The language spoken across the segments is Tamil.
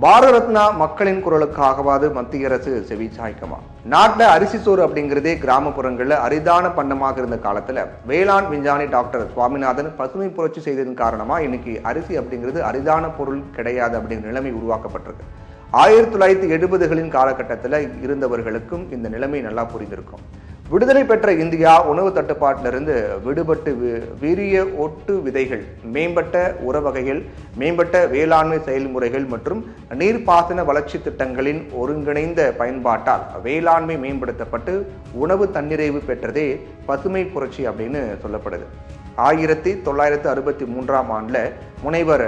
பாரத ரத்னா மக்களின் குரலுக்காகவாது மத்திய அரசு செவி சாய்க்குமா? நாட்டில் அரிசி சோறு அப்படிங்கிறதே கிராமப்புறங்களில் அரிதான பண்டமாக இருந்த காலத்தில் வேளாண் விஞ்ஞானி டாக்டர் சுவாமிநாதன் பசுமை புரட்சி செய்ததன் காரணமாக இன்னைக்கு அரிசி அப்படிங்கிறது அரிதான பொருள் கிடையாது அப்படிங்கிற நிலைமை உருவாக்கப்பட்டிருக்கு. 1970களின் காலகட்டத்தில் இருந்தவர்களுக்கும் இந்த நிலைமை நல்லா புரிந்திருக்கும். விடுதலை பெற்ற இந்தியா உணவு தட்டுப்பாட்டிலிருந்து விடுபட்டு வீரிய ஒட்டு விதைகள், மேம்பட்ட உரவகைகள், மேம்பட்ட வேளாண்மை செயல்முறைகள் மற்றும் நீர்ப்பாசன வளர்ச்சி திட்டங்களின் ஒருங்கிணைந்த பயன்பாட்டால் வேளாண்மை மேம்படுத்தப்பட்டு உணவு தன்னிறைவு பெற்றதே பசுமை புரட்சி அப்படின்னு சொல்லப்படுது. 1963ஆம் ஆண்டில் முனைவர்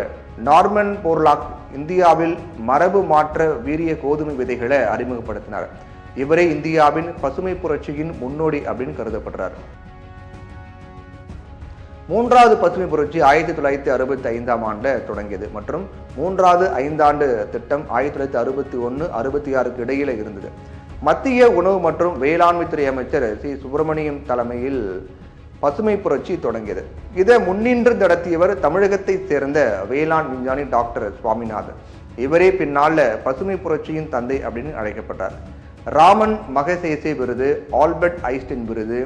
நார்மன் போர்லாக் இந்தியாவில் மரபு மாற்ற வீரிய கோதுமை விதைகளை அறிமுகப்படுத்தினார். இவரே இந்தியாவின் பசுமை புரட்சியின் முன்னோடி அப்படின்னு கருதப்படுறார். மூன்றாவது பசுமை புரட்சி 1965ஆம் ஆண்டில் தொடங்கியது மற்றும் மூன்றாவது ஐந்தாண்டு திட்டம் 1961-66க்கு இடையில இருந்தது. மத்திய உணவு மற்றும் வேளாண்மை துறை அமைச்சர் சி. சுப்பிரமணியம் தலைமையில் பசுமை புரட்சி தொடங்கியது. இதை முன்னின்று நடத்தியவர் தமிழகத்தை சேர்ந்த வேளாண் விஞ்ஞானி டாக்டர் சுவாமிநாதன். இவரே பின்னால் பசுமை புரட்சியின் தந்தை அப்படின்னு அழைக்கப்பட்டார். ராமன் மகசேசே விருது, ஆல்பர்ட் ஐன்ஸ்டைன் விருது,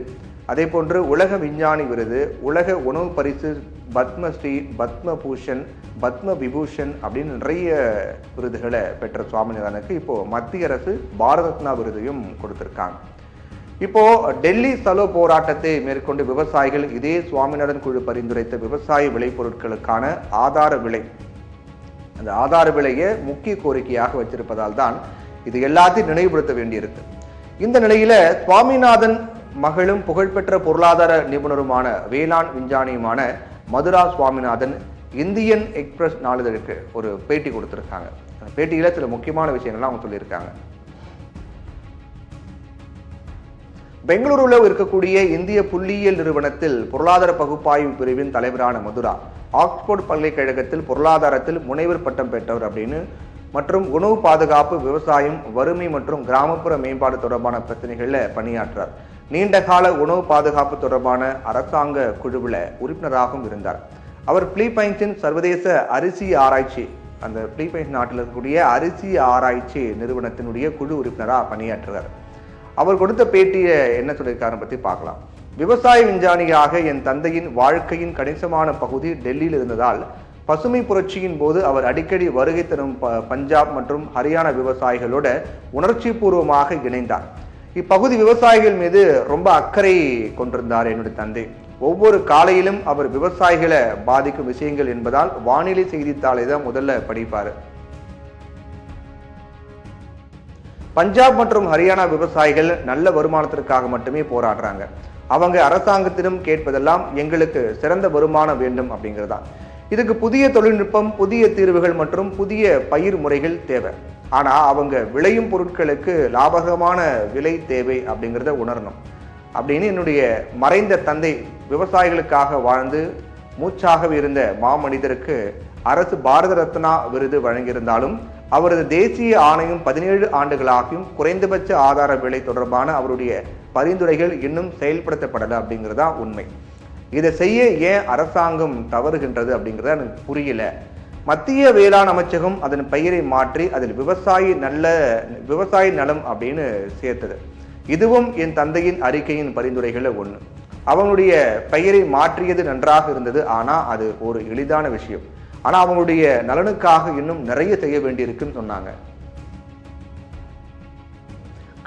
அதே போன்று உலக விஞ்ஞானி விருது, உலக உணவு பரிசு, பத்மஸ்ரீ, பத்ம பூஷன், பத்ம விபூஷன் அப்படின்னு நிறைய விருதுகளை பெற்ற சுவாமிநாதனுக்கு இப்போ மத்திய அரசு பாரத ரத்னா விருதையும் கொடுத்திருக்காங்க. இப்போ டெல்லி சலோ போராட்டத்தை மேற்கொண்டு விவசாயிகள் இதே சுவாமிநாதன் குழு பரிந்துரைத்த விவசாய விளைபொருட்களுக்கான ஆதார விலை, அந்த ஆதார விலையை முக்கிய கோரிக்கையாக வச்சிருப்பதால் தான் இது எல்லாத்தையும் நினைவுபடுத்த வேண்டியிருக்கு. இந்த நிலையில சுவாமிநாதன் மகளும் புகழ்பெற்ற பொருளாதார நிபுணருமான வேளாண் விஞ்ஞானியுமான மதுரா சுவாமிநாதன் இந்தியன் எக்ஸ்பிரஸ் நாளிதழுக்கு ஒரு பேட்டி கொடுத்திருக்காங்க. பேட்டியில சில முக்கியமான விஷயங்கள்லாம் அவங்க சொல்லியிருக்காங்க. பெங்களூருவில் இருக்கக்கூடிய இந்திய புள்ளியியல் நிறுவனத்தில் பொருளாதார பகுப்பாய்வு பிரிவின் தலைவரான மதுரா ஆக்ஸ்போர்ட் பல்கலைக்கழகத்தில் பொருளாதாரத்தில் முனைவர் பட்டம் பெற்றவர் அப்படின்னு மற்றும் உணவு பாதுகாப்பு, விவசாயம், வறுமை மற்றும் கிராமப்புற மேம்பாடு தொடர்பான பிரச்சனைகளில் பணியாற்றார். நீண்டகால உணவு பாதுகாப்பு தொடர்பான அரசாங்க குழுவில் உறுப்பினராகவும் இருந்தார். அவர் பிலிப்பைன்ஸின் சர்வதேச அரிசி ஆராய்ச்சி, அந்த பிலிப்பைன்ஸ் நாட்டில் இருக்கக்கூடிய அரிசி ஆராய்ச்சி நிறுவனத்தினுடைய குழு உறுப்பினராக பணியாற்றுறார். அவர் கொடுத்த பேட்டியை என்ன சொல்லியிருக்காருன்னு பற்றி பார்க்கலாம். விவசாய விஞ்ஞானியாக என் தந்தையின் வாழ்க்கையின் கணிசமான பகுதி டெல்லியில் இருந்ததால் பசுமை புரட்சியின் போது அவர் அடிக்கடி வருகை தரும் பஞ்சாப் மற்றும் ஹரியானா விவசாயிகளோட உணர்ச்சி பூர்வமாக இணைந்தார். இப்பகுதி விவசாயிகள் மீது ரொம்ப அக்கறை கொண்டிருந்தார் என்னுடைய தந்தை. ஒவ்வொரு காலையிலும் அவர் விவசாயிகளை பாதிக்கும் விஷயங்கள் என்பதால் வானிலை செய்தித்தாளை தான் முதல்ல படிப்பார். பஞ்சாப் மற்றும் ஹரியானா விவசாயிகள் நல்ல வருமானத்திற்காக மட்டுமே போராடுறாங்க. அவங்க அரசாங்கத்திடம் கேட்பதெல்லாம் எங்களுக்கு சிறந்த வருமானம் வேண்டும் அப்படிங்கிறதா. இதுக்கு புதிய தொழில்நுட்பம், புதிய தீர்வுகள் மற்றும் புதிய பயிர் முறைகள் தேவை. ஆனால் அவங்க விளையும் பொருட்களுக்கு லாபகரமான விலை தேவை அப்படிங்கிறத உணரணும் அப்படின்னு என்னுடைய மறைந்த தந்தை விவசாயிகளுக்காக வாழ்ந்து மூச்சாக இருந்த மாமனிதருக்கு அரசு பாரத ரத்னா விருது வழங்கியிருந்தாலும் அவரது தேசிய ஆணையம் 17 ஆண்டுகளாகியும் குறைந்தபட்ச ஆதார விலை தொடர்பான அவருடைய பரிந்துரைகள் இன்னும் செயல்படுத்தப்படலை அப்படிங்கிறதா உண்மை. இதை செய்ய ஏன் அரசாங்கம் தவறுகின்றது அப்படிங்கிறத எனக்கு புரியல. மத்திய வேளாண் அமைச்சகம் அதன் பெயரை மாற்றி அதில் விவசாய நலம் அப்படின்னு சேர்த்தது. இதுவும் என் தந்தையின் அறிக்கையின் பரிந்துரைகளில் ஒன்று. அவங்களுடைய பெயரை மாற்றியது நன்றாக இருந்தது, ஆனால் அது ஒரு எளிதான விஷயம். ஆனால் அவங்களுடைய நலனுக்காக இன்னும் நிறைய செய்ய வேண்டியிருக்குன்னு சொன்னாங்க.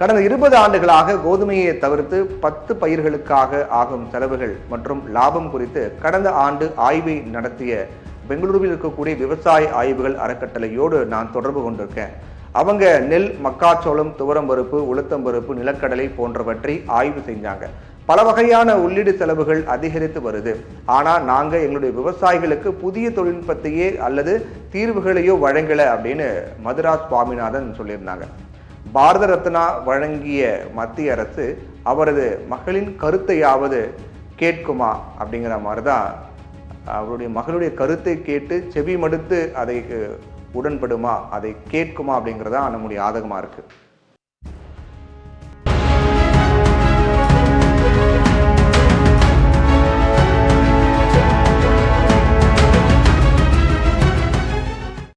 கடந்த 20 ஆண்டுகளாக கோதுமையை தவிர்த்து 10 பயிர்களுக்காக ஆகும் செலவுகள் மற்றும் லாபம் குறித்து கடந்த ஆண்டு ஆய்வை நடத்திய பெங்களூருவில் இருக்கக்கூடிய விவசாய ஆய்வுகள் அறக்கட்டளையோடு நான் தொடர்பு கொண்டிருக்கேன். அவங்க நெல், மக்காச்சோளம், துவரம்பருப்பு, உளுத்தம்பருப்பு, நிலக்கடலை போன்றவற்றை ஆய்வு செஞ்சாங்க. பல வகையான உள்ளீடு செலவுகள் அதிகரித்து வருது. ஆனால் நாங்கள் எங்களுடைய விவசாயிகளுக்கு புதிய தொழில்நுட்பத்தையே அல்லது தீர்வுகளையோ வழங்கலை அப்படின்னு மதுரா சுவாமிநாதன் சொல்லியிருந்தாங்க. பாரத ரத்னா வழங்கிய மத்திய அரசு அவரது மகளின் கருத்தையாவது கேட்குமா அப்படிங்கிற மாதிரி தான், அவருடைய மகளுடைய கருத்தை கேட்டு செவி மடுத்து அதை உடன்படுமா, அதை கேட்குமா அப்படிங்கிறதா நம்முடைய ஆதகமாக இருக்குது.